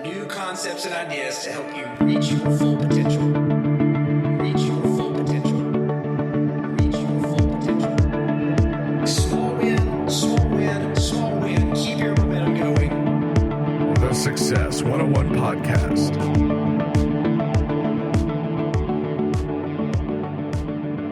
New concepts and ideas to help you reach your full potential. Reach your full potential. Reach your full potential. Small win, small win, small win. Keep your momentum going. The Success 101 Podcast.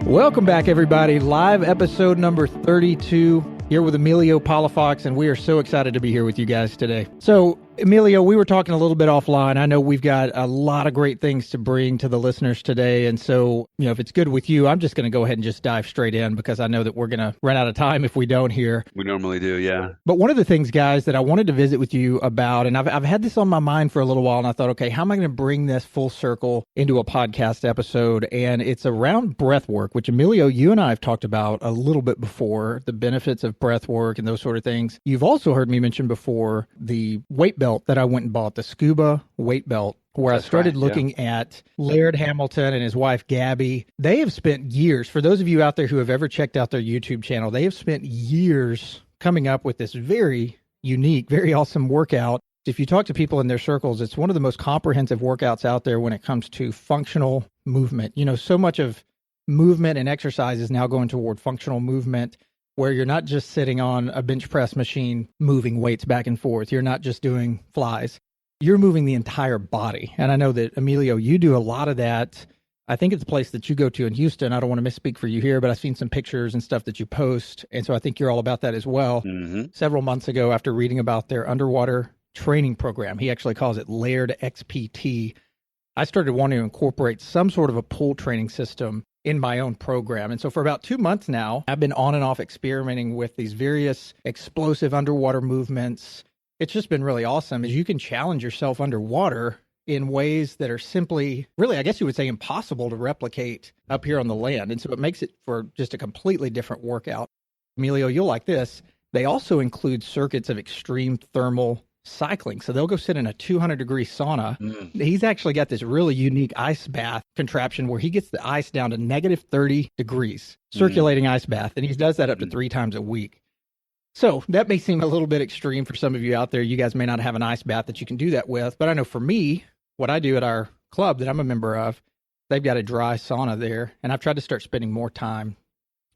Welcome back, everybody. Live episode number 32 here with Emilio Palafox, and we are so excited to be here with you guys today. So, Emilio, we were talking a little bit offline. I know we've got a lot of great things to bring to the listeners today, and so, if it's good with you, I'm just going to go ahead and just dive straight in because I know that we're going to run out of time if we don't here. We normally do, yeah. But one of the things, guys, that I wanted to visit with you about, and I've had this on my mind for a little while, and I thought, okay, how am I going to bring this full circle into a podcast episode? And it's around breath work, which, Emilio, you and I have talked about a little bit before, the benefits of breath work and those sort of things. You've also heard me mention before the weight belt that I went and bought, the scuba weight belt, where I started looking at Laird Hamilton and his wife, Gabby. They have spent years, for those of you out there who have ever checked out their YouTube channel, they have spent years coming up with this very unique, very awesome workout. If you talk to people in their circles, it's one of the most comprehensive workouts out there when it comes to functional movement. So much of movement and exercise is now going toward functional movement, where you're not just sitting on a bench press machine moving weights back and forth. You're not just doing flies. You're moving the entire body. And I know that, Emilio, you do a lot of that. I think it's a place that you go to in Houston. I don't want to misspeak for you here, but I've seen some pictures and stuff that you post. And so I think you're all about that as well. Mm-hmm. Several months ago, after reading about their underwater training program, he actually calls it Laird XPT, I started wanting to incorporate some sort of a pool training system in my own program. And so for about 2 months now, I've been on and off experimenting with these various explosive underwater movements. It's just been really awesome, as you can challenge yourself underwater in ways that are simply, really, I guess you would say, impossible to replicate up here on the land. And so it makes it for just a completely different workout. Emilio, you'll like this. They also include circuits of extreme thermal cycling. So they'll go sit in a 200-degree sauna. He's actually got this really unique ice bath contraption where he gets the ice down to negative 30 degrees, circulating ice bath. And he does that up to 3 times a week. So that may seem a little bit extreme for some of you out there. You guys may not have an ice bath that you can do that with. But I know for me, what I do at our club that I'm a member of, they've got a dry sauna there. And I've tried to start spending more time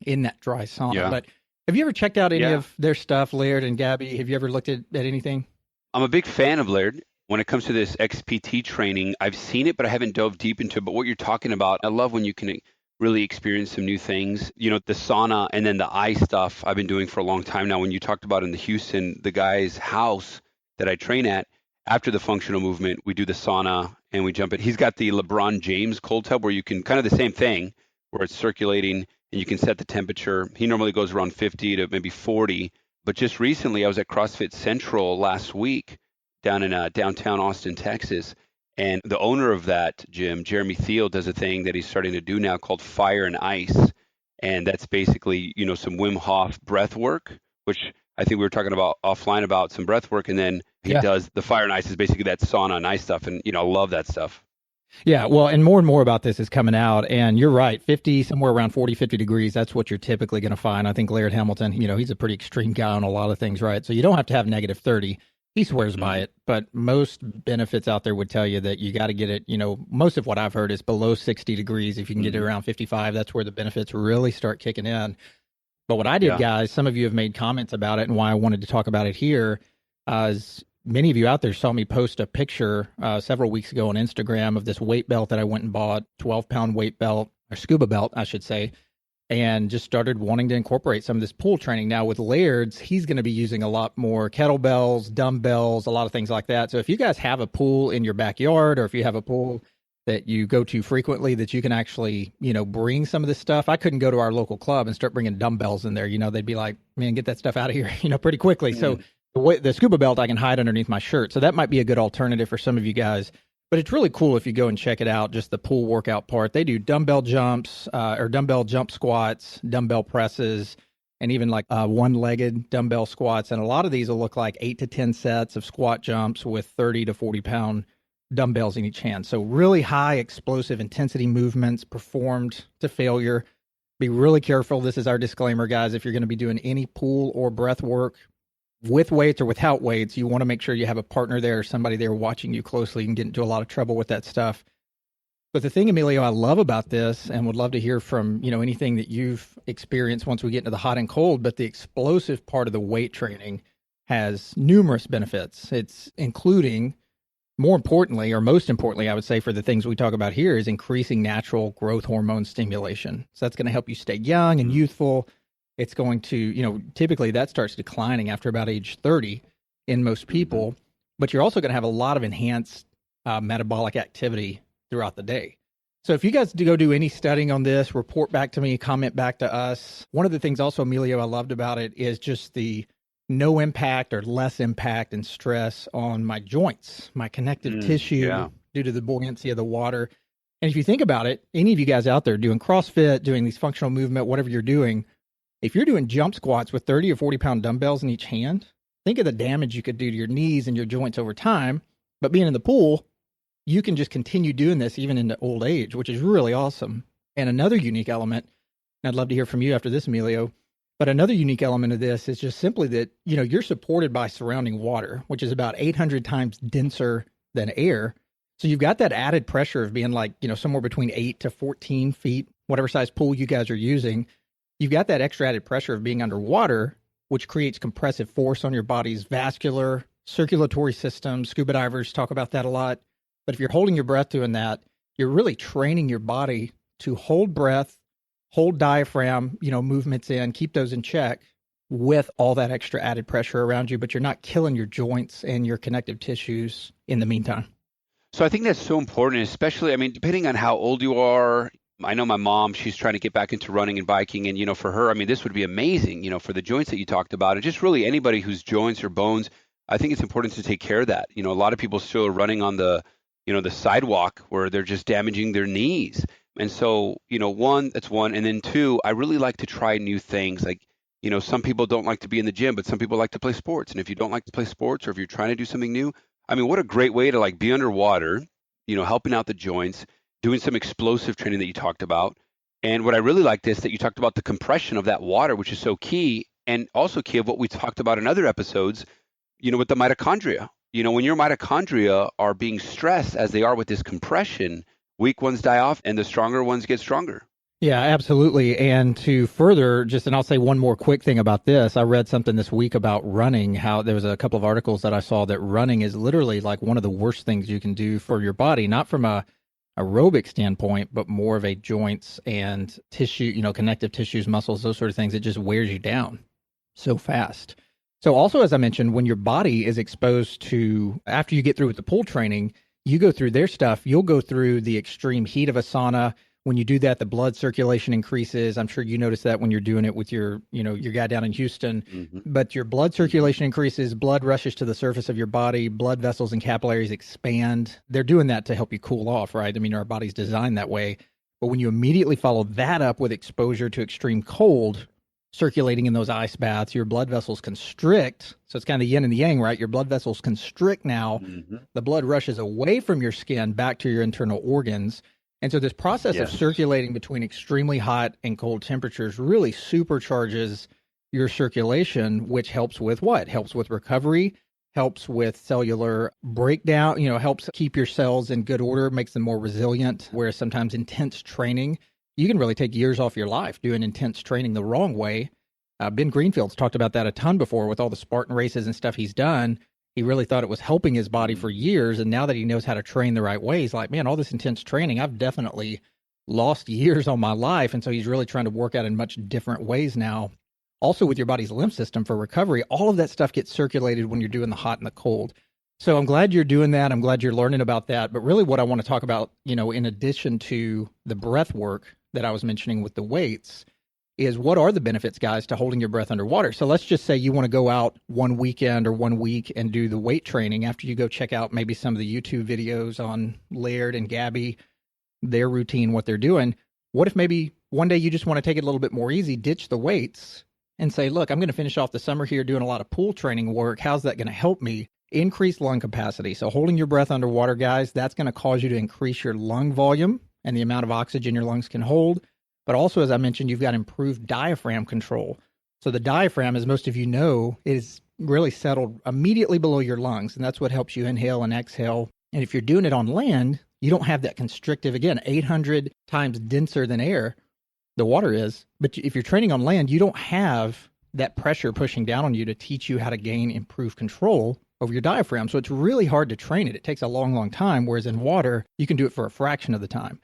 in that dry sauna. Yeah. But have you ever checked out any of their stuff, Laird and Gabby? Have you ever looked at anything? I'm a big fan of Laird. When it comes to this XPT training, I've seen it, but I haven't dove deep into it. But what you're talking about, I love when you can really experience some new things. The sauna and then the ice stuff I've been doing for a long time now. When you talked about in the Houston, the guy's house that I train at, after the functional movement, we do the sauna and we jump in. He's got the LeBron James cold tub where you can kind of the same thing, where it's circulating and you can set the temperature. He normally goes around 50 to maybe 40. But just recently, I was at CrossFit Central last week down in downtown Austin, Texas. And the owner of that gym, Jeremy Thiel, does a thing that he's starting to do now called Fire and Ice. And that's basically, some Wim Hof breath work, which I think we were talking about offline about some breath work. And then he does the Fire and Ice is basically that sauna and ice stuff. And, I love that stuff. Yeah, well, and more about this is coming out, and you're right, 50, somewhere around 40, 50 degrees, that's what you're typically going to find. I think Laird Hamilton, he's a pretty extreme guy on a lot of things, right? So you don't have to have negative 30. He swears by it, but most benefits out there would tell you that you got to get it, most of what I've heard is below 60 degrees. If you can get it around 55, that's where the benefits really start kicking in. But what I did, guys, some of you have made comments about it, and why I wanted to talk about it here is many of you out there saw me post a picture several weeks ago on Instagram of this weight belt that I went and bought, 12-pound weight belt, or scuba belt, I should say, and just started wanting to incorporate some of this pool training. Now with Laird's, he's going to be using a lot more kettlebells, dumbbells, a lot of things like that. So if you guys have a pool in your backyard, or if you have a pool that you go to frequently that you can actually, bring some of this stuff. I couldn't go to our local club and start bringing dumbbells in there. They'd be like, man, get that stuff out of here, pretty quickly. So the scuba belt I can hide underneath my shirt. So that might be a good alternative for some of you guys. But it's really cool if you go and check it out, just the pool workout part. They do dumbbell jumps or dumbbell jump squats, dumbbell presses, and even like one-legged dumbbell squats. And a lot of these will look like 8 to 10 sets of squat jumps with 30 to 40-pound dumbbells in each hand. So really high explosive intensity movements performed to failure. Be really careful. This is our disclaimer, guys. If you're going to be doing any pool or breath work, with weights or without weights, you want to make sure you have a partner there or somebody there watching you closely. You can get into a lot of trouble with that stuff. But the thing, Emilio, I love about this and would love to hear from, anything that you've experienced once we get into the hot and cold, but the explosive part of the weight training has numerous benefits. It's including, more importantly, or most importantly, I would say for the things we talk about here, is increasing natural growth hormone stimulation. So that's going to help you stay young and youthful. It's going to, typically that starts declining after about age 30 in most people, but you're also going to have a lot of enhanced metabolic activity throughout the day. So if you guys do any studying on this, report back to me, comment back to us. One of the things also, Emilio, I loved about it is just the no impact or less impact and stress on my joints, my connective tissue due to the buoyancy of the water. And if you think about it, any of you guys out there doing CrossFit, doing these functional movement, whatever you're doing, if you're doing jump squats with 30 or 40 pound dumbbells in each hand, think of the damage you could do to your knees and your joints over time. But being in the pool, you can just continue doing this even into old age, which is really awesome. And another unique element, and I'd love to hear from you after this, Emilio, but another unique element of this is just simply that, you're supported by surrounding water, which is about 800 times denser than air. So you've got that added pressure of being like, somewhere between 8 to 14 feet, whatever size pool you guys are using. You've got that extra added pressure of being underwater, which creates compressive force on your body's vascular, circulatory system. Scuba divers talk about that a lot. But if you're holding your breath doing that, you're really training your body to hold breath, hold diaphragm, movements in, keep those in check with all that extra added pressure around you, but you're not killing your joints and your connective tissues in the meantime. So I think that's so important, especially, depending on how old you are. I know my mom, she's trying to get back into running and biking. And, for her, this would be amazing, for the joints that you talked about. And just really anybody whose joints or bones, I think it's important to take care of that. A lot of people still are running on the sidewalk where they're just damaging their knees. And so, one, that's one. And then two, I really like to try new things. Like, some people don't like to be in the gym, but some people like to play sports. And if you don't like to play sports, or if you're trying to do something new, what a great way to be underwater, helping out the joints, doing some explosive training that you talked about. And what I really liked is that you talked about the compression of that water, which is so key, and also key of what we talked about in other episodes, with the mitochondria. When your mitochondria are being stressed as they are with this compression, weak ones die off and the stronger ones get stronger. Yeah, absolutely. And to further, and I'll say one more quick thing about this. I read something this week about running, how there was a couple of articles that I saw that running is literally like one of the worst things you can do for your body, not from a aerobic standpoint, but more of a joints and tissue, connective tissues, muscles, those sort of things. It just wears you down so fast. So also, as I mentioned, when your body is exposed to, after you get through with the pool training, you go through their stuff, you'll go through the extreme heat of a sauna. When you do that, the blood circulation increases. I'm sure you notice that when you're doing it with your guy down in Houston, but your blood circulation increases, blood rushes to the surface of your body, blood vessels and capillaries expand. They're doing that to help you cool off, right? Our body's designed that way. But when you immediately follow that up with exposure to extreme cold, circulating in those ice baths, your blood vessels constrict. So it's kind of the yin and the yang, right? Your blood vessels constrict now. The blood rushes away from your skin back to your internal organs. And so this process of circulating between extremely hot and cold temperatures really supercharges your circulation, which helps with what? Helps with recovery, helps with cellular breakdown, helps keep your cells in good order, makes them more resilient, whereas sometimes intense training, you can really take years off your life doing intense training the wrong way. Ben Greenfield's talked about that a ton before with all the Spartan races and stuff he's done. He really thought it was helping his body for years. And now that he knows how to train the right way, he's like, man, all this intense training, I've definitely lost years on my life. And so he's really trying to work out in much different ways now. Also with your body's lymph system for recovery, all of that stuff gets circulated when you're doing the hot and the cold. So I'm glad you're doing that. I'm glad you're learning about that. But really what I want to talk about, in addition to the breath work that I was mentioning with the weights, is what are the benefits, guys, to holding your breath underwater? So let's just say you want to go out one weekend or 1 week and do the weight training after you go check out maybe some of the YouTube videos on Laird and Gabby, their routine, what they're doing. What if maybe one day you just want to take it a little bit more easy, ditch the weights, and say, look, I'm going to finish off the summer here doing a lot of pool training work. How's that going to help me? Increase lung capacity. So holding your breath underwater, guys, that's going to cause you to increase your lung volume and the amount of oxygen your lungs can hold. But also, as I mentioned, you've got improved diaphragm control. So the diaphragm, as most of you know, is really settled immediately below your lungs. And that's what helps you inhale and exhale. And if you're doing it on land, you don't have that constrictive, again, 800 times denser than air, the water is. But if you're training on land, you don't have that pressure pushing down on you to teach you how to gain improved control over your diaphragm. So it's really hard to train it. It takes a long, long time. Whereas in water, you can do it for a fraction of the time.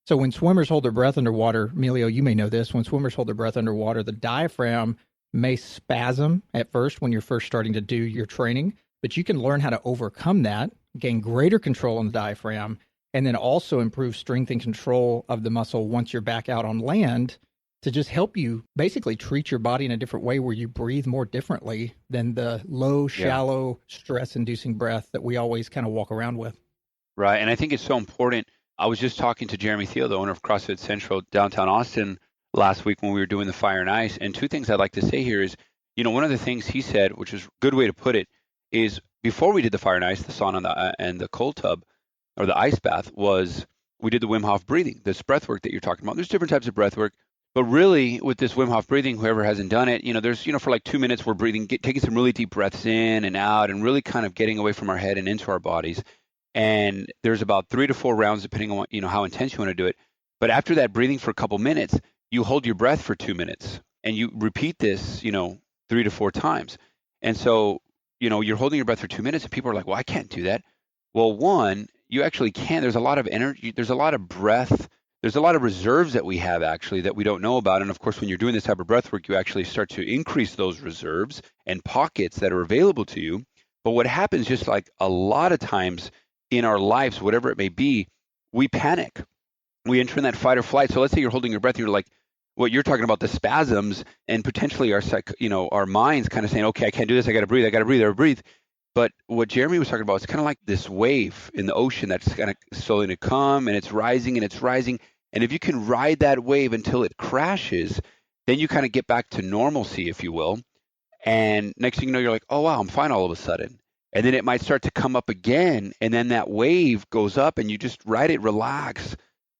So when swimmers hold their breath underwater, Emilio, you may know this, when swimmers hold their breath underwater, the diaphragm may spasm at first when you're first starting to do your training, but you can learn how to overcome that, gain greater control on the diaphragm, and then also improve strength and control of the muscle once you're back out on land to just help you basically treat your body in a different way where you breathe more differently than the low, shallow, stress-inducing breath that we always kind of walk around with. Right. And I think it's so important. I was just talking to Jeremy Thiel, the owner of CrossFit Central downtown Austin, last week when we were doing the Fire and Ice. And two things I'd like to say here is, one of the things he said, which is a good way to put it, is before we did the Fire and Ice, the sauna and the cold tub or the ice bath, was we did the Wim Hof breathing, this breath work that you're talking about. There's different types of breath work. But really, with this Wim Hof breathing, whoever hasn't done it, there's, for like 2 minutes, we're breathing, taking some really deep breaths in and out and really kind of getting away from our head and into our bodies. And there's about 3 to 4 rounds, depending on how intense you want to do it. But after that breathing for a couple minutes, you hold your breath for 2 minutes and you repeat this, 3 to 4 times. And so, you're holding your breath for 2 minutes and people are like, well, I can't do that. Well, one, you actually can. There's a lot of energy. There's a lot of breath. There's a lot of reserves that we have actually that we don't know about. And of course, when you're doing this type of breath work, you actually start to increase those reserves and pockets that are available to you. But what happens, just like a lot of times in our lives, whatever it may be, we panic. We enter in that fight or flight. So let's say you're holding your breath, and you're like, what you're talking about, the spasms, and potentially our minds kind of saying, okay, I can't do this. I got to breathe. I got to breathe. But what Jeremy was talking about is kind of like this wave in the ocean that's kind of slowly to come, and it's rising and it's rising. And if you can ride that wave until it crashes, then you kind of get back to normalcy, if you will. And next thing you know, you're like, oh, wow, I'm fine all of a sudden. And then it might start to come up again. And then that wave goes up and you just ride it, relax,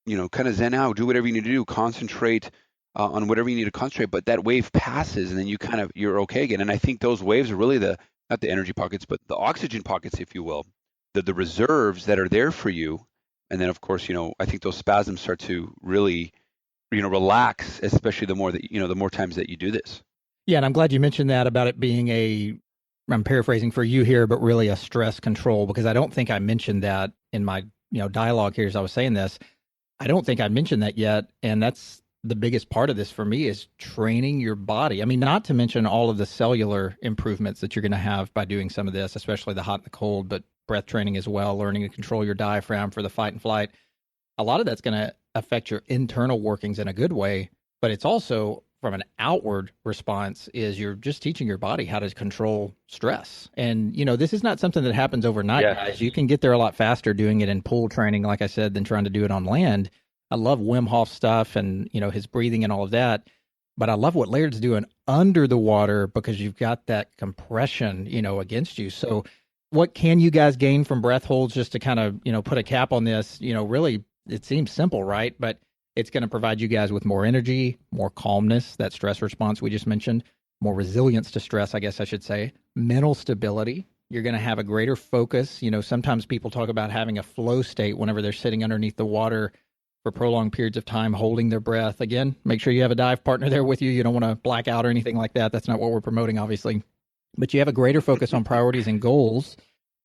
kind of zen out, do whatever you need to do, concentrate on whatever you need to concentrate. But that wave passes and then you're okay again. And I think those waves are really not the energy pockets, but the oxygen pockets, if you will, the reserves that are there for you. And then, of course, I think those spasms start to really, relax, especially the more that, the more times that you do this. Yeah, and I'm glad you mentioned that about it being I'm paraphrasing for you here, but really a stress control, because I don't think I mentioned that in my, dialogue here as I was saying this. I don't think I mentioned that yet. And that's the biggest part of this for me, is training your body. I mean, not to mention all of the cellular improvements that you're going to have by doing some of this, especially the hot and the cold, but breath training as well, learning to control your diaphragm for the fight and flight. A lot of that's going to affect your internal workings in a good way, but it's also from an outward response is you're just teaching your body how to control stress. And, this is not something that happens overnight, guys. You can get there a lot faster doing it in pool training, like I said, than trying to do it on land. I love Wim Hof stuff and, his breathing and all of that. But I love what Laird's doing under the water, because you've got that compression, against you. So what can you guys gain from breath holds, just to kind of, put a cap on this? Really, it seems simple, right? But it's going to provide you guys with more energy, more calmness, that stress response we just mentioned, more resilience to stress, I guess I should say, mental stability. You're going to have a greater focus. Sometimes people talk about having a flow state whenever they're sitting underneath the water for prolonged periods of time, holding their breath. Again, make sure you have a dive partner there with you. You don't want to black out or anything like that. That's not what we're promoting, obviously. But you have a greater focus on priorities and goals,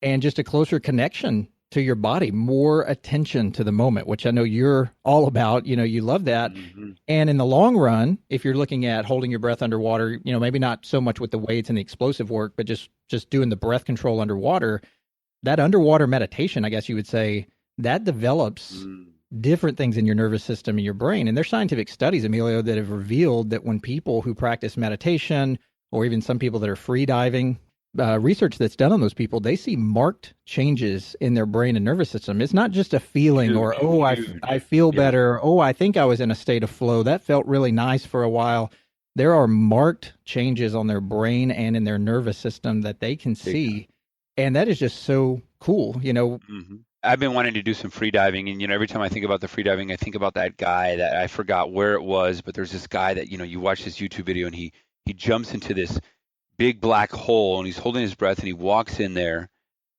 and just a closer connection to your body, more attention to the moment, which I know you're all about. You love that. Mm-hmm. And in the long run, if you're looking at holding your breath underwater, maybe not so much with the weights and the explosive work, but just doing the breath control underwater, that underwater meditation, I guess you would say, that develops different things in your nervous system and your brain. And there's scientific studies, Emilio, that have revealed that when people who practice meditation, or even some people that are free diving, research that's done on those people, they see marked changes in their brain and nervous system. It's not just a feeling or, I feel better. Oh, I think I was in a state of flow. That felt really nice for a while. There are marked changes on their brain and in their nervous system that they can see. And that is just so cool, Mm-hmm. I've been wanting to do some free diving, and every time I think about the free diving, I think about that guy that I forgot where it was, but there's this guy that you watch this YouTube video and he jumps into this big black hole, and he's holding his breath, and he walks in there,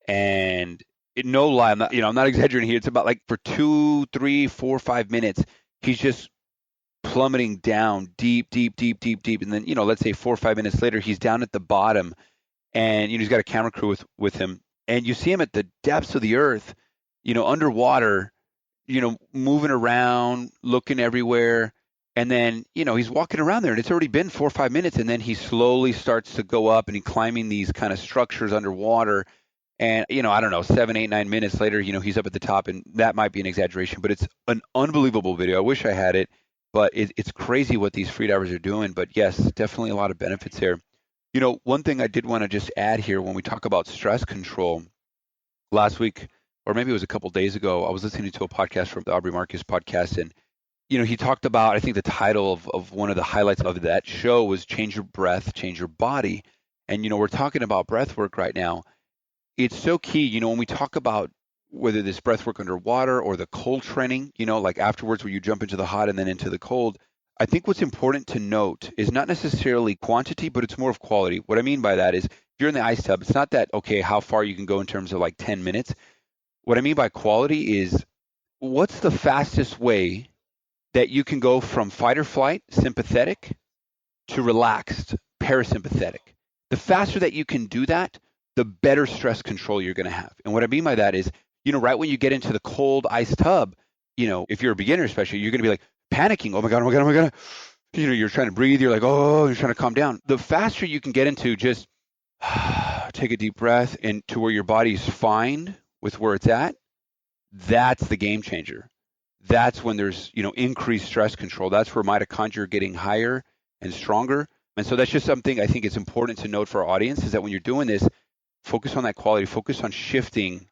and no lie, I'm not exaggerating here. It's about like for 2, 3, 4, 5 minutes, he's just plummeting down deep, deep, deep, deep, deep. And then, let's say 4 or 5 minutes later, he's down at the bottom, and he's got a camera crew with him, and you see him at the depths of the earth, underwater, moving around, looking everywhere. And then, he's walking around there, and it's already been 4 or 5 minutes, and then he slowly starts to go up, and he's climbing these kind of structures underwater. And, I don't know, 7, 8, 9 minutes later, he's up at the top, and that might be an exaggeration, but it's an unbelievable video. I wish I had it, but it's crazy what these freedivers are doing. But yes, definitely a lot of benefits here. One thing I did want to just add here when we talk about stress control, last week, or maybe it was a couple days ago, I was listening to a podcast from the Aubrey Marcus podcast, and he talked about, I think the title of one of the highlights of that show was Change Your Breath, Change Your Body. And, we're talking about breath work right now. It's so key, when we talk about whether this breath work underwater or the cold training, like afterwards where you jump into the hot and then into the cold. I think what's important to note is not necessarily quantity, but it's more of quality. What I mean by that is if you're in the ice tub, it's not that, okay, how far you can go in terms of like 10 minutes. What I mean by quality is what's the fastest way that you can go from fight or flight, sympathetic, to relaxed, parasympathetic. The faster that you can do that, the better stress control you're going to have. And what I mean by that is, right when you get into the cold ice tub, if you're a beginner especially, you're going to be like panicking. Oh my God, oh my God, oh my God. You're trying to breathe. You're like, oh, you're trying to calm down. The faster you can get into just take a deep breath and to where your body's fine with where it's at, that's the game changer. That's when there's, increased stress control. That's where mitochondria are getting higher and stronger. And so that's just something I think it's important to note for our audience is that when you're doing this, focus on that quality, focus on shifting,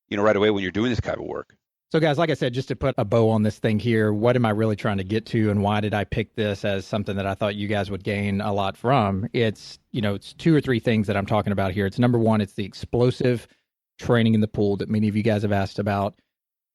right away when you're doing this kind of work. So guys, like I said, just to put a bow on this thing here, what am I really trying to get to and why did I pick this as something that I thought you guys would gain a lot from? It's, it's 2 or 3 things that I'm talking about here. It's number one, it's the explosive training in the pool that many of you guys have asked about.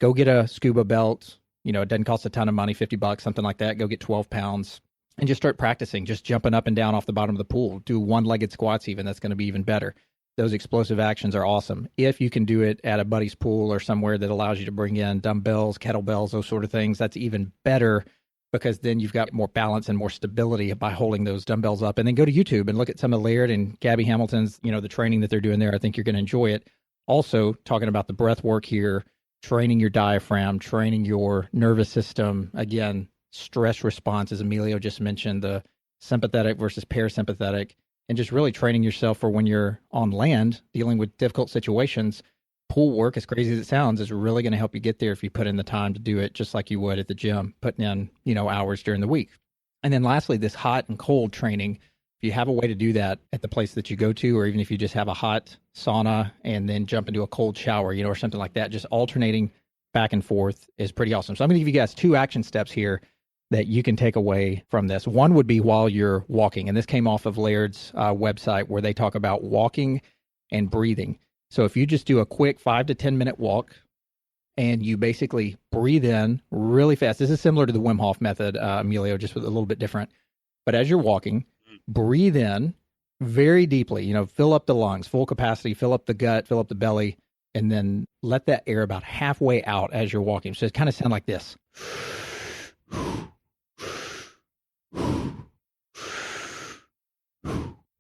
Go get a scuba belt. It doesn't cost a ton of money, $50, something like that. Go get 12 pounds and just start practicing, just jumping up and down off the bottom of the pool. Do one-legged squats even. That's going to be even better. Those explosive actions are awesome. If you can do it at a buddy's pool or somewhere that allows you to bring in dumbbells, kettlebells, those sort of things, that's even better because then you've got more balance and more stability by holding those dumbbells up. And then go to YouTube and look at some of Laird and Gabby Hamilton's, the training that they're doing there. I think you're going to enjoy it. Also, talking about the breath work here, training your diaphragm, training your nervous system. Again, stress response, as Emilio just mentioned, the sympathetic versus parasympathetic, and just really training yourself for when you're on land dealing with difficult situations. Pool work, as crazy as it sounds, is really going to help you get there if you put in the time to do it, just like you would at the gym, putting in, hours during the week. And then lastly, this hot and cold training. If you have a way to do that at the place that you go to, or even if you just have a hot sauna and then jump into a cold shower, or something like that, just alternating back and forth is pretty awesome. So I'm going to give you guys 2 action steps here that you can take away from this. One would be while you're walking. And this came off of Laird's website where they talk about walking and breathing. So if you just do a quick 5 to 10 minute walk and you basically breathe in really fast. This is similar to the Wim Hof method, Emilio, just with a little bit different. But as you're walking, breathe in very deeply, fill up the lungs, full capacity, fill up the gut, fill up the belly, and then let that air about halfway out as you're walking. So it kind of sounds like this.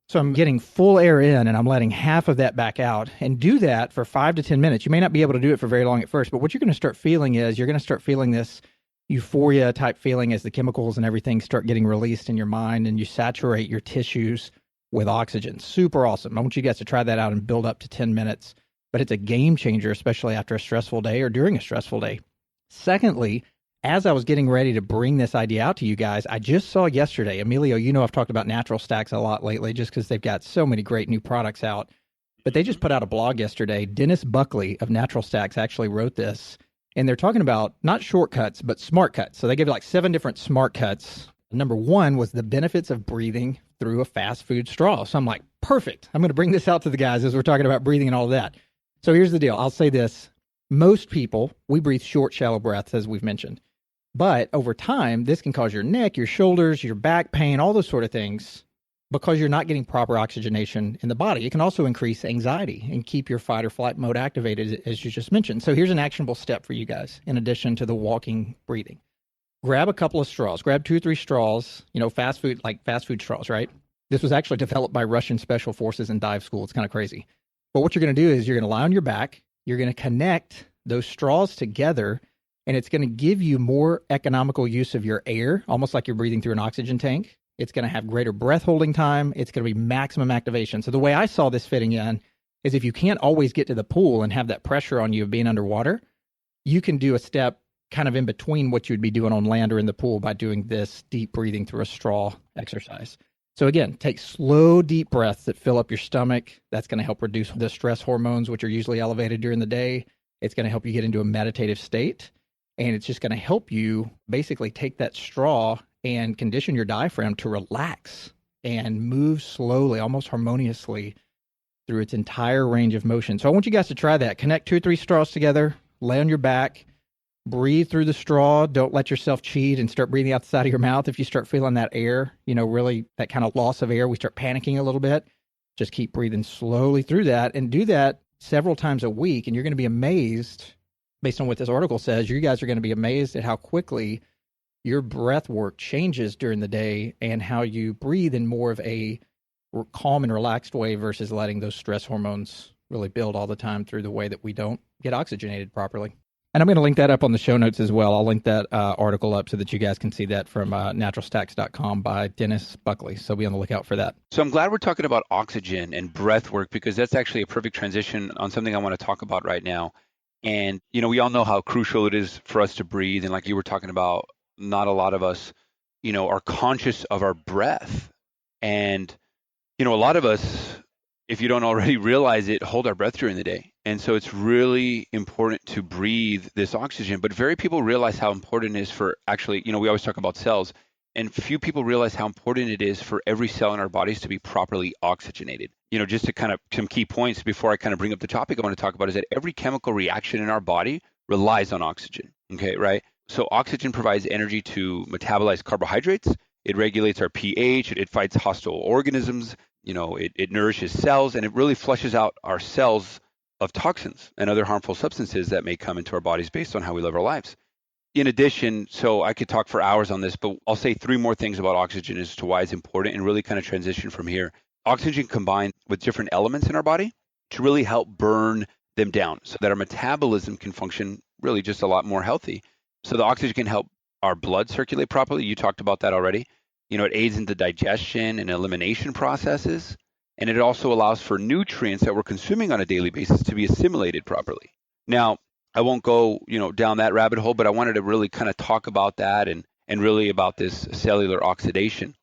So I'm getting full air in and I'm letting half of that back out, and do that for 5 to 10 minutes. You may not be able to do it for very long at first, but what you're going to start feeling is you're going to start feeling this euphoria type feeling as the chemicals and everything start getting released in your mind and you saturate your tissues with oxygen. Super awesome. I want you guys to try that out and build up to 10 minutes, but it's a game changer, especially after a stressful day or during a stressful day. Secondly, as I was getting ready to bring this idea out to you guys, I just saw yesterday, Emilio, I've talked about Natural Stacks a lot lately just because they've got so many great new products out, but they just put out a blog yesterday. Dennis Buckley of Natural Stacks actually wrote this, and they're talking about not shortcuts, but smart cuts. So they give like 7 different smart cuts. Number 1 was the benefits of breathing through a fast food straw. So I'm like, perfect. I'm going to bring this out to the guys as we're talking about breathing and all of that. So here's the deal. I'll say this. Most people, we breathe short, shallow breaths, as we've mentioned. But over time, this can cause your neck, your shoulders, your back pain, all those sort of things because you're not getting proper oxygenation in the body, it can also increase anxiety and keep your fight or flight mode activated, as you just mentioned. So here's an actionable step for you guys, in addition to the walking, breathing. Grab a couple of straws. Grab 2 or 3 straws, fast food straws, right? This was actually developed by Russian special forces in dive school. It's kind of crazy. But what you're going to do is you're going to lie on your back. You're going to connect those straws together, and it's going to give you more economical use of your air, almost like you're breathing through an oxygen tank. It's going to have greater breath holding time. It's going to be maximum activation. So the way I saw this fitting in is if you can't always get to the pool and have that pressure on you of being underwater, you can do a step kind of in between what you'd be doing on land or in the pool by doing this deep breathing through a straw exercise. So again, take slow, deep breaths that fill up your stomach. That's going to help reduce the stress hormones, which are usually elevated during the day. It's going to help you get into a meditative state. And it's just going to help you basically take that straw and condition your diaphragm to relax and move slowly, almost harmoniously through its entire range of motion. So I want you guys to try that. Connect 2 or 3 straws together, lay on your back, breathe through the straw. Don't let yourself cheat and start breathing out the side of your mouth. If you start feeling that air, really that kind of loss of air, we start panicking a little bit. Just keep breathing slowly through that and do that several times a week. And you're going to be amazed, based on what this article says, you guys are going to be amazed at how quickly your breath work changes during the day and how you breathe in more of a calm and relaxed way versus letting those stress hormones really build all the time through the way that we don't get oxygenated properly. And I'm going to link that up on the show notes as well. I'll link that article up so that you guys can see that from naturalstacks.com by Dennis Buckley. So be on the lookout for that. So I'm glad we're talking about oxygen and breath work, because that's actually a perfect transition on something I want to talk about right now. And, we all know how crucial it is for us to breathe. And like you were talking about, not a lot of us, are conscious of our breath. And, a lot of us, if you don't already realize it, hold our breath during the day. And so it's really important to breathe this oxygen. But very people realize how important it is for actually, we always talk about cells, and few people realize how important it is for every cell in our bodies to be properly oxygenated. Just to kind of some key points before I kind of bring up the topic I want to talk about is that every chemical reaction in our body relies on oxygen. Okay, right? So oxygen provides energy to metabolize carbohydrates. It regulates our pH. It fights hostile organisms. It nourishes cells, and it really flushes out our cells of toxins and other harmful substances that may come into our bodies based on how we live our lives. In addition, so I could talk for hours on this, but I'll say 3 more things about oxygen as to why it's important and really kind of transition from here. Oxygen combined with different elements in our body to really help burn them down so that our metabolism can function really just a lot more healthy. So the oxygen can help our blood circulate properly. You talked about that already. It aids in the digestion and elimination processes. And it also allows for nutrients that we're consuming on a daily basis to be assimilated properly. Now, I won't go, down that rabbit hole, but I wanted to really kind of talk about that and really about this cellular oxidation.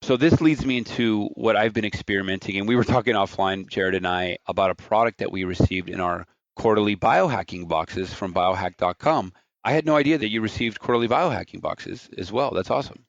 So this leads me into what I've been experimenting. And we were talking offline, Jarrod and I, about a product that we received in our quarterly biohacking boxes from biohack.com. I had no idea that you received quarterly biohacking boxes as well. That's awesome.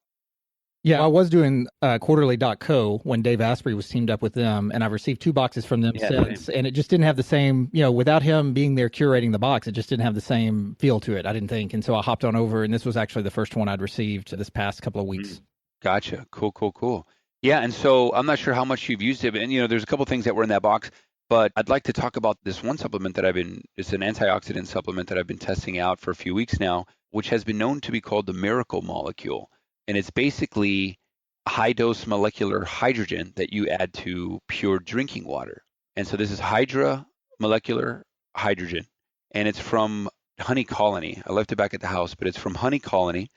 Yeah, I was doing quarterly.co when Dave Asprey was teamed up with them, and I've received 2 boxes from them since, and it just didn't have the same, without him being there curating the box, it just didn't have the same feel to it, I didn't think. And so I hopped on over, and this was actually the first one I'd received this past couple of weeks. Gotcha. Cool. Yeah, and so I'm not sure how much you've used it, and there's a couple things that were in that box, but I'd like to talk about this one supplement that it's an antioxidant supplement that I've been testing out for a few weeks now, which has been known to be called the miracle molecule. And it's basically high-dose molecular hydrogen that you add to pure drinking water. And so this is Hydra molecular hydrogen, and it's from Honey Colony. I left it back at the house, but it's from Honey Colony.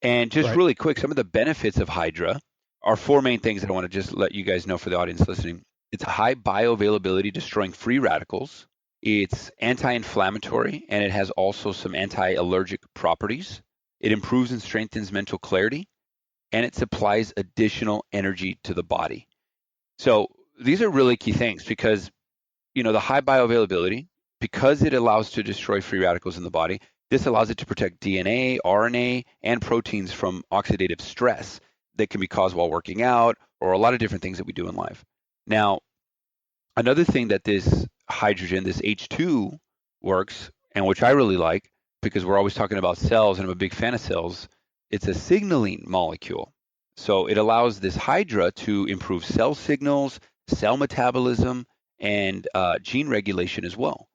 And just really quick, some of the benefits of Hydra are 4 main things that I want to just let you guys know for the audience listening. It's high bioavailability, destroying free radicals. It's anti-inflammatory, and it has also some anti-allergic properties. It improves and strengthens mental clarity, and it supplies additional energy to the body. So these are really key things because, the high bioavailability, because it allows to destroy free radicals in the body, this allows it to protect DNA, RNA, and proteins from oxidative stress that can be caused while working out or a lot of different things that we do in life. Now, another thing that this hydrogen, this H2 works, and which I really like, because we're always talking about cells and I'm a big fan of cells, it's a signaling molecule. So it allows this Hydra to improve cell signals, cell metabolism, and gene regulation as well.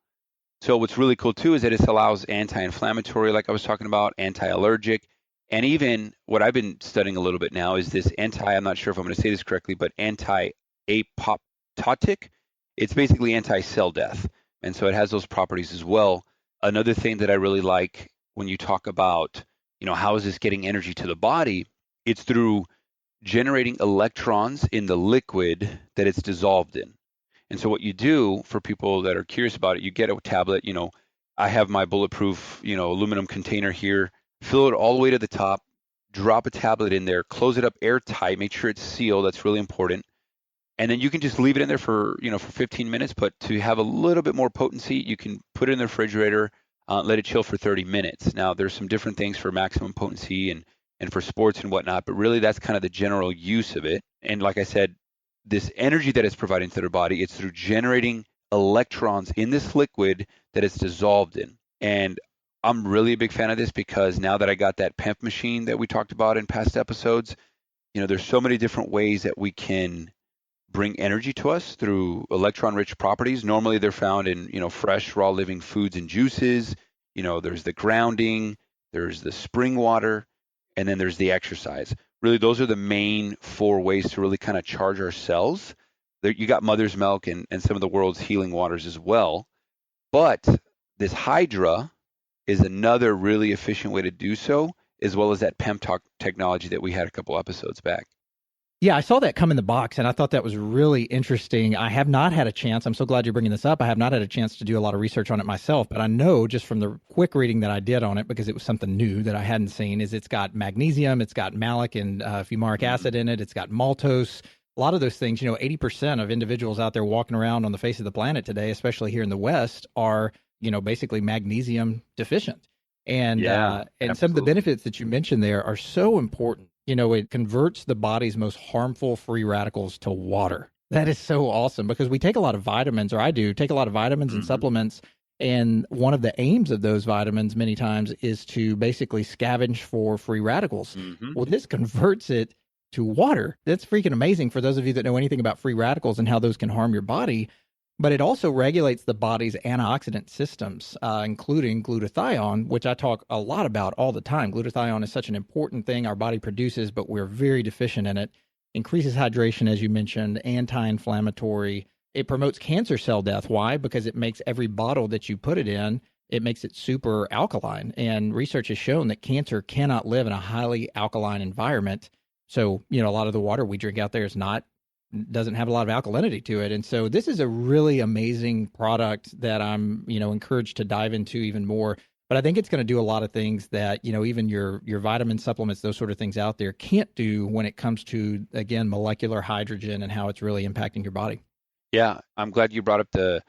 So what's really cool too is that it allows anti-inflammatory, like I was talking about, anti-allergic, and even what I've been studying a little bit now is this I'm not sure if I'm going to say this correctly, but anti-apoptotic. It's basically anti-cell death. And so it has those properties as well. Another thing that I really like when you talk about, how is this getting energy to the body? It's through generating electrons in the liquid that it's dissolved in. And so what you do for people that are curious about it, you get a tablet, I have my bulletproof, aluminum container here, fill it all the way to the top, drop a tablet in there, close it up airtight, make sure it's sealed. That's really important. And then you can just leave it in there for 15 minutes, but to have a little bit more potency, you can put it in the refrigerator, let it chill for 30 minutes. Now, there's some different things for maximum potency and for sports and whatnot, but really that's kind of the general use of it. And like I said, this energy that it's providing to their body, it's through generating electrons in this liquid that it's dissolved in. And I'm really a big fan of this because now that I got that PEMP machine that we talked about in past episodes, there's so many different ways that we can bring energy to us through electron-rich properties. Normally they're found in, fresh, raw living foods and juices. There's the grounding, there's the spring water, and then there's the exercise. Really, those are the main 4 ways to really kind of charge our cells. You got mother's milk and some of the world's healing waters as well. But this Hydra is another really efficient way to do so, as well as that PEM technology that we had a couple episodes back. Yeah, I saw that come in the box, and I thought that was really interesting. I have not had a chance. I'm so glad you're bringing this up. I have not had a chance to do a lot of research on it myself, but I know just from the quick reading that I did on it, because it was something new that I hadn't seen, is it's got magnesium, it's got malic and fumaric acid in it, it's got maltose. A lot of those things, 80% of individuals out there walking around on the face of the planet today, especially here in the West, are, basically magnesium deficient. And some of the benefits that you mentioned there are so important. It converts the body's most harmful free radicals to water. That is so awesome because we take a lot of vitamins, or I do take a lot of vitamins and supplements. And one of the aims of those vitamins many times is to basically scavenge for free radicals. Well, this converts it to water. That's freaking amazing for those of you that know anything about free radicals and how those can harm your body. But it also regulates the body's antioxidant systems, including glutathione, which I talk a lot about all the time. Glutathione is such an important thing our body produces, but we're very deficient in it. Increases hydration, as you mentioned, anti-inflammatory. It promotes cancer cell death. Why? Because it makes every bottle that you put it in, it makes it super alkaline. And research has shown that cancer cannot live in a highly alkaline environment. So, a lot of the water we drink out there doesn't have a lot of alkalinity to it. And so this is a really amazing product that I'm, encouraged to dive into even more. But I think it's going to do a lot of things that, even your vitamin supplements, those sort of things out there can't do when it comes to, again, molecular hydrogen and how it's really impacting your body. Yeah, I'm glad you brought up the,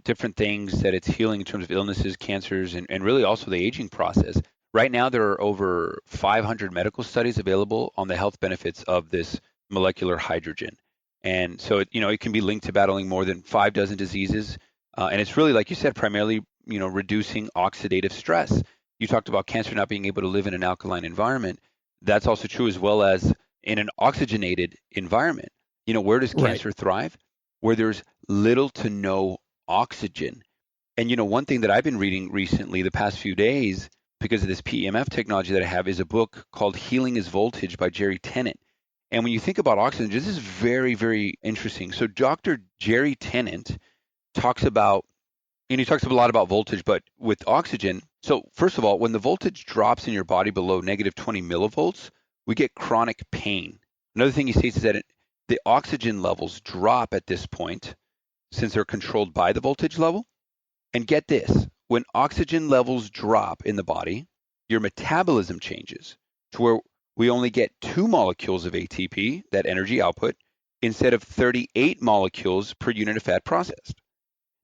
different things that it's healing in terms of illnesses, cancers, and really also the aging process. Right now, there are over 500 medical studies available on the health benefits of this molecular hydrogen. And so, it can be linked to battling more than 5 dozen diseases. And it's really, like you said, primarily, reducing oxidative stress. You talked about cancer not being able to live in an alkaline environment. That's also true as well as in an oxygenated environment. Where does cancer thrive? Where there's little to no oxygen. And, one thing that I've been reading recently, the past few days, because of this PEMF technology that I have, is a book called Healing is Voltage by Jerry Tennant. And when you think about oxygen, this is very, very interesting. So Dr. Jerry Tennant talks about, he talks a lot about voltage, but with oxygen. So first of all, when the voltage drops in your body below negative 20 millivolts, we get chronic pain. Another thing he states is that the oxygen levels drop at this point since they're controlled by the voltage level. And get this, when oxygen levels drop in the body, your metabolism changes to where we only get 2 molecules of ATP, that energy output, instead of 38 molecules per unit of fat processed.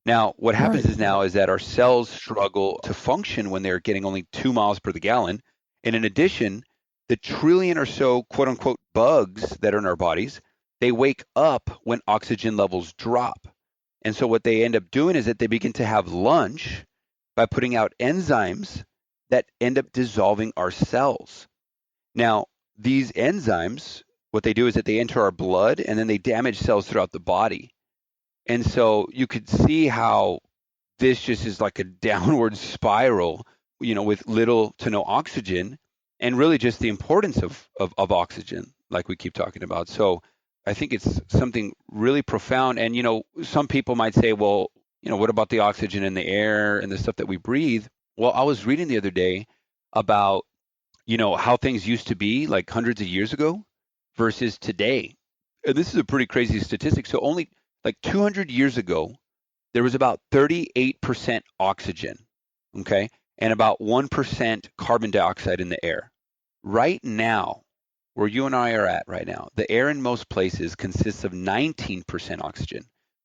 Now, what happens is that our cells struggle to function when they're getting only 2 miles per the gallon. And in addition, the trillion or so, quote unquote, bugs that are in our bodies, they wake up when oxygen levels drop. And so what they end up doing is that they begin to have lunch by putting out enzymes that end up dissolving our cells. Now, these enzymes, what they do is that they enter our blood and then they damage cells throughout the body. And so you could see how this just is like a downward spiral, with little to no oxygen, and really just the importance of oxygen, like we keep talking about. So I think it's something really profound. And, some people might say, well, what about the oxygen in the air and the stuff that we breathe? Well, I was reading the other day about, how things used to be like hundreds of years ago versus today. And this is a pretty crazy statistic. So only like 200 years ago, there was about 38% oxygen, okay, and about 1% carbon dioxide in the air. Right now, where you and I are at right now, the air in most places consists of 19% oxygen.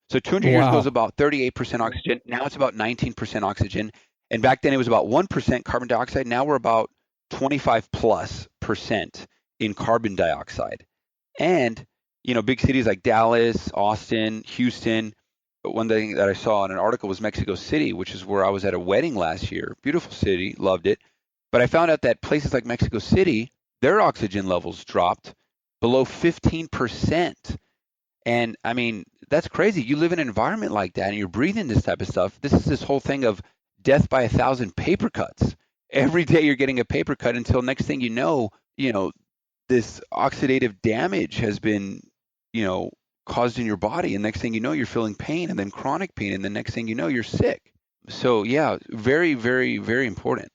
So 200 years ago was about 38% oxygen. Now it's about 19% oxygen. And back then it was about 1% carbon dioxide. Now we're about 25+% in carbon dioxide. And, big cities like Dallas, Austin, Houston. One thing that I saw in an article was Mexico City, which is where I was at a wedding last year. Beautiful city, loved it. But I found out that places like Mexico City, their oxygen levels dropped below 15%. And I mean, that's crazy. You live in an environment like that and you're breathing this type of stuff. This is this whole thing of death by 1,000 paper cuts. Every day you're getting a paper cut until next thing you know, this oxidative damage has been, caused in your body. And next thing you know, you're feeling pain and then chronic pain. And the next thing you know, you're sick. So yeah, very, very, very important.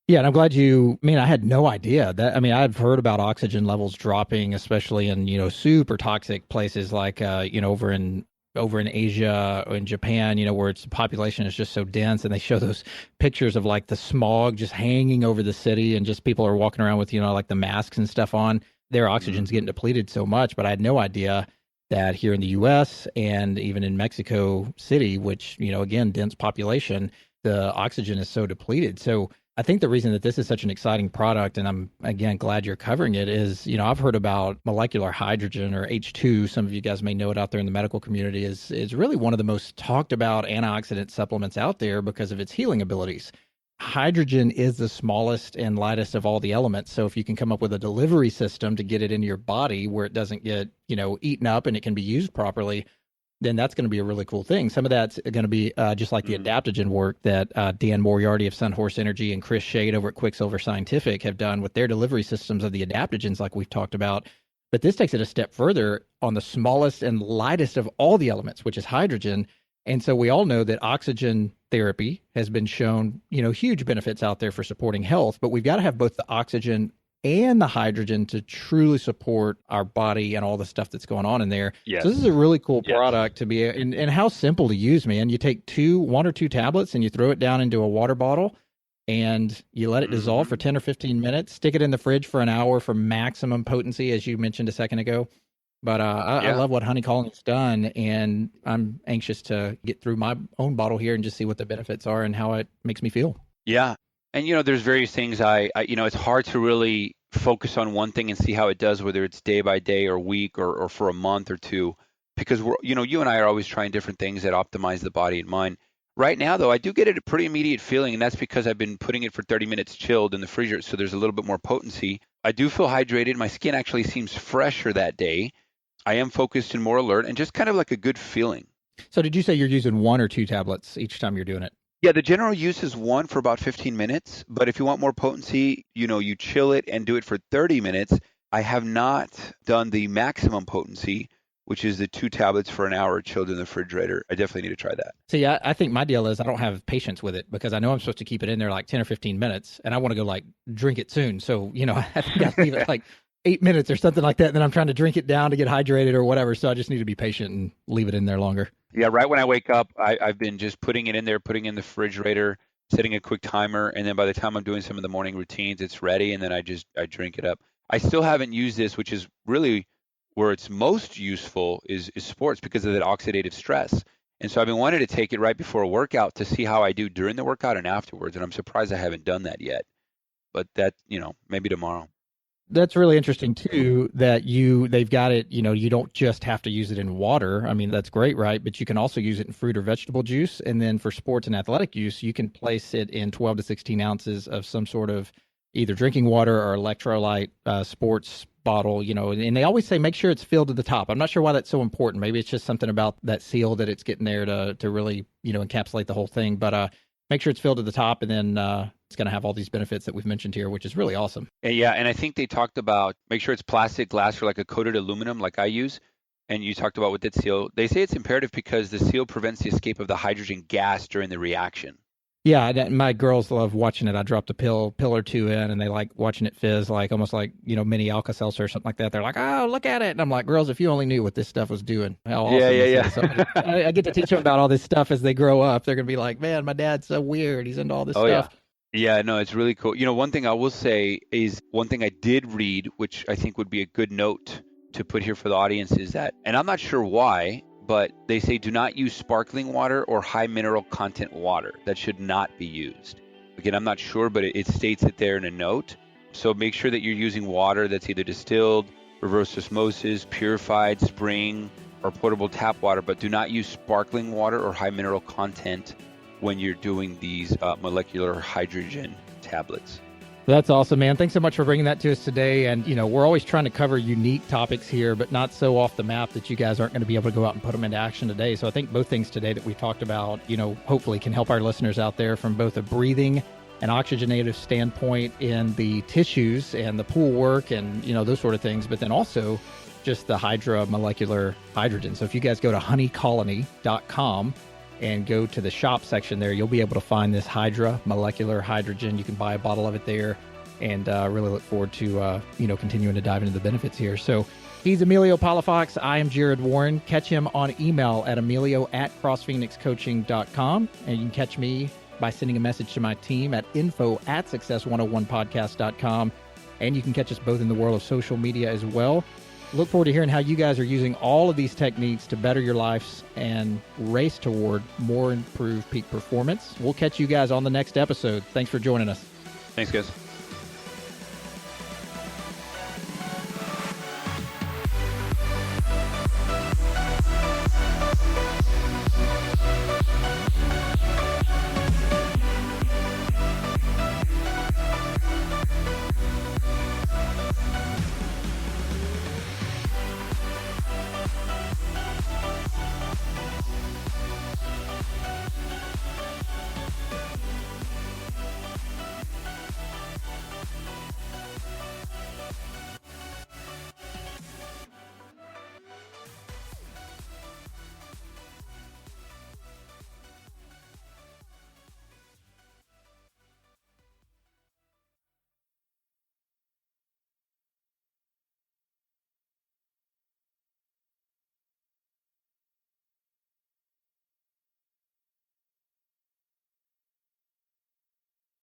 Yeah, and I'm glad I had no idea that. I've heard about oxygen levels dropping, especially in, super toxic places like, over in Asia or in Japan, where its population is just so dense, and they show those pictures of like the smog just hanging over the city, and just people are walking around with, like the masks and stuff on. Their oxygen's getting depleted so much, but I had no idea that here in the U.S. and even in Mexico City, which, again, dense population, the oxygen is so depleted. So I think the reason that this is such an exciting product, and I'm, again, glad you're covering it, is, I've heard about molecular hydrogen, or H2. Some of you guys may know it out there in the medical community, is really one of the most talked about antioxidant supplements out there because of its healing abilities. Hydrogen is the smallest and lightest of all the elements. So if you can come up with a delivery system to get it into your body where it doesn't get, eaten up and it can be used properly, then that's going to be a really cool thing. Some of that's going to be just like the adaptogen work that Dan Moriarty of Sunhorse Energy and Chris Shade over at Quicksilver Scientific have done with their delivery systems of the adaptogens like we've talked about. But this takes it a step further on the smallest and lightest of all the elements, which is hydrogen. And so we all know that oxygen therapy has been shown, huge benefits out there for supporting health, but we've got to have both the oxygen and the hydrogen to truly support our body and all the stuff that's going on in there. Yes. So this is a really cool product to be, and how simple to use, man. You take one or two tablets and you throw it down into a water bottle and you let it dissolve for 10 or 15 minutes, stick it in the fridge for an hour for maximum potency, as you mentioned a second ago. But I love what Honey Calling's done, and I'm anxious to get through my own bottle here and just see what the benefits are and how it makes me feel. Yeah. And, there's various things I it's hard to really focus on one thing and see how it does, whether it's day by day or week or for a month or two, because we're, you and I are always trying different things that optimize the body and mind. Right now, though, I do get a pretty immediate feeling, and that's because I've been putting it for 30 minutes chilled in the freezer, so there's a little bit more potency. I do feel hydrated. My skin actually seems fresher that day. I am focused and more alert, and just kind of like a good feeling. So did you say you're using 1 or 2 tablets each time you're doing it? Yeah, the general use is 1 for about 15 minutes, but if you want more potency, you chill it and do it for 30 minutes. I have not done the maximum potency, which is the 2 tablets for an hour chilled in the refrigerator. I definitely need to try that. See, I think my deal is I don't have patience with it because I know I'm supposed to keep it in there like 10 or 15 minutes, and I want to go like drink it soon. So, I think I leave it like 8 minutes or something like that, and then I'm trying to drink it down to get hydrated or whatever. So I just need to be patient and leave it in there longer. Yeah, right when I wake up, I've been just putting it in there, putting it in the refrigerator, setting a quick timer, and then by the time I'm doing some of the morning routines, it's ready, and then I drink it up. I still haven't used this, which is really where it's most useful is sports because of that oxidative stress. And so I've been wanting to take it right before a workout to see how I do during the workout and afterwards, and I'm surprised I haven't done that yet. But that, maybe tomorrow. That's really interesting too, that they've got it, you don't just have to use it in water. I mean, that's great, right? But you can also use it in fruit or vegetable juice. And then for sports and athletic use, you can place it in 12 to 16 ounces of some sort of either drinking water or electrolyte sports bottle, and they always say make sure it's filled to the top. I'm not sure why that's so important. Maybe it's just something about that seal that it's getting there to really, encapsulate the whole thing. But make sure it's filled to the top, and then it's going to have all these benefits that we've mentioned here, which is really awesome. Yeah, and I think they talked about make sure it's plastic, glass, or like a coated aluminum like I use. And you talked about with that seal. They say it's imperative because the seal prevents the escape of the hydrogen gas during the reaction. Yeah, my girls love watching it. I dropped a pill or two in, and they like watching it fizz, like almost like mini Alka-Seltzer or something like that. They're like, "Oh, look at it!" And I'm like, "Girls, if you only knew what this stuff was doing, how awesome!" Yeah. So I get to teach them about all this stuff as they grow up. They're gonna be like, "Man, my dad's so weird. He's into all this stuff." Yeah, no, it's really cool. One thing I will say is one thing I did read, which I think would be a good note to put here for the audience, is that, and I'm not sure why, but they say do not use sparkling water or high mineral content water. That should not be used. Again, I'm not sure, but it states it there in a note. So make sure that you're using water that's either distilled, reverse osmosis, purified, spring, or potable tap water, but do not use sparkling water or high mineral content when you're doing these molecular hydrogen tablets. That's awesome, man. Thanks so much for bringing that to us today. And, we're always trying to cover unique topics here, but not so off the map that you guys aren't going to be able to go out and put them into action today. So I think both things today that we talked about, hopefully can help our listeners out there from both a breathing and oxygenative standpoint in the tissues and the pool work and, those sort of things, but then also just the Hydra molecular hydrogen. So if you guys go to honeycolony.com and go to the shop section there, you'll be able to find this Hydra molecular hydrogen. You can buy a bottle of it there, and really look forward to continuing to dive into the benefits here. So he's Emilio Palafox. I am Jarrod Warren. Catch him on email at emilio@crossphoenixcoaching.com, and you can catch me by sending a message to my team at info@success101podcast.com, and you can catch us both in the world of social media as well. Look forward to hearing how you guys are using all of these techniques to better your lives and race toward more improved peak performance. We'll catch you guys on the next episode. Thanks for joining us. Thanks, guys.